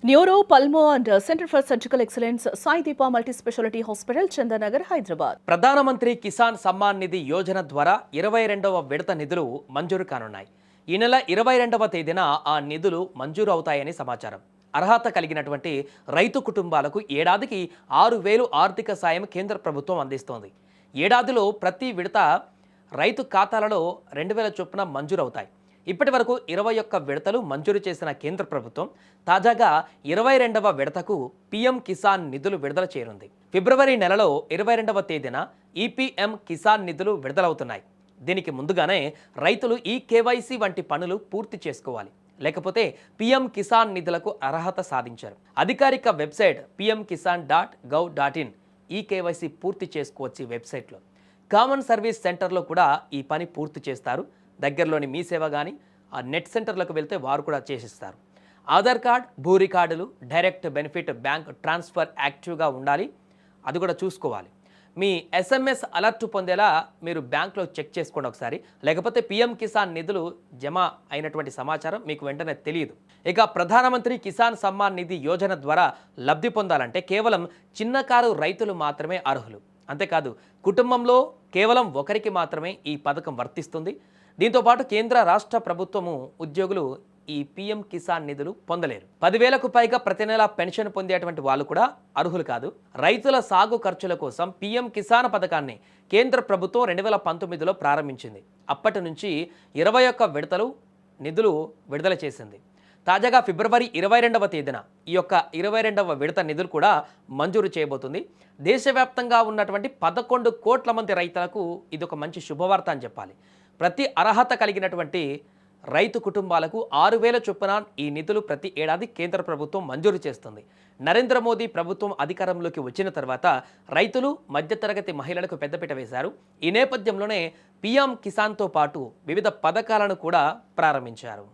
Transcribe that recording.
Neuro, pulmo and centre for surgical excellence Sai Deepa multi speciality hospital, Chandanagar, Hyderabad. Pradhan Mantri Kisan Samman Nidhi Yojana ద్వారా 22వ విడత నిధులు మంజూరు కానున్నాయి. ఈ నెల 22వ తేదీన ఆ నిధులు మంజూరు అవుతాయని సమాచారం. అర్హత కలిగినటువంటి రైతు కుటుంబాలకు ఏడాదికి 6,000 ఆర్థిక సాయం కేంద్ర ప్రభుత్వం అందిస్తోంది. ఏడాదిలో ప్రతి విడత రైతు ఖాతాలలో 2,000 చొప్పున మంజూరు అవుతాయి. ఇప్పటి వరకు 21 విడతలు మంజూరు చేసిన కేంద్ర ప్రభుత్వం తాజాగా 22వ విడతకు పీఎం కిసాన్ నిధులు విడుదల చేయనుంది. ఫిబ్రవరి నెలలో 22వ తేదీన ఈపీఎం కిసాన్ నిధులు విడుదలవుతున్నాయి. దీనికి ముందుగానే రైతులు ఈ కేవైసీ వంటి పనులు పూర్తి చేసుకోవాలి. లేకపోతే పీఎం కిసాన్ నిధులకు అర్హత సాధించారు. అధికారిక వెబ్సైట్ pmkisan.gov.in ఈ కేవైసీ పూర్తి చేసుకోవచ్చు. వెబ్సైట్లో కామన్ సర్వీస్ సెంటర్లో కూడా ఈ పని పూర్తి చేస్తారు. దగ్గరలోని మీ సేవ కానీ ఆ నెట్ సెంటర్లకు వెళ్తే వారు కూడా చేసిస్తారు. ఆధార్ కార్డ్, భూ రికార్డులు, డైరెక్ట్ బెనిఫిట్ బ్యాంక్ ట్రాన్స్ఫర్ యాక్టివ్గా ఉండాలి. అది కూడా చూసుకోవాలి. మీ ఎస్ఎంఎస్ అలర్ట్ పొందేలా మీరు బ్యాంక్లో చెక్ చేసుకోండి ఒకసారి. లేకపోతే పీఎం కిసాన్ నిధులు జమ అయినటువంటి సమాచారం మీకు వెంటనే తెలియదు. ఇక ప్రధానమంత్రి కిసాన్ సమ్మాన్ నిధి యోజన ద్వారా లబ్ధి పొందాలంటే కేవలం చిన్నకారు రైతులు మాత్రమే అర్హులు. అంతేకాదు కుటుంబంలో కేవలం ఒకరికి మాత్రమే ఈ పథకం వర్తిస్తుంది. దీంతోపాటు కేంద్ర రాష్ట్ర ప్రభుత్వము ఉద్యోగులు ఈ పీఎం కిసాన్ నిధులు పొందలేరు. 10,000కు పైగా ప్రతి నెల పెన్షన్ పొందేటువంటి వాళ్ళు కూడా అర్హులు కాదు. రైతుల సాగు ఖర్చుల కోసం పీఎం కిసాన్ పథకాన్ని కేంద్ర ప్రభుత్వం 2019లో ప్రారంభించింది. అప్పటి నుంచి 21 విడతలు నిధులు విడుదల చేసింది. తాజాగా ఫిబ్రవరి 22వ తేదీన ఈ యొక్క 22వ విడత నిధులు కూడా మంజూరు చేయబోతుంది. దేశవ్యాప్తంగా ఉన్నటువంటి 11 కోట్ల మంది రైతులకు ఇది ఒక మంచి శుభవార్త అని చెప్పాలి. ప్రతి అర్హత కలిగినటువంటి రైతు కుటుంబాలకు 6,000 చొప్పున ఈ నిధులు ప్రతి ఏడాది కేంద్ర ప్రభుత్వం మంజూరు చేస్తుంది. నరేంద్ర మోదీ ప్రభుత్వం అధికారంలోకి వచ్చిన తర్వాత రైతులు, మధ్యతరగతి మహిళలకు పెద్దపీట వేశారు. ఈ నేపథ్యంలోనే పీఎం కిసాన్తో పాటు వివిధ పథకాలను కూడా ప్రారంభించారు.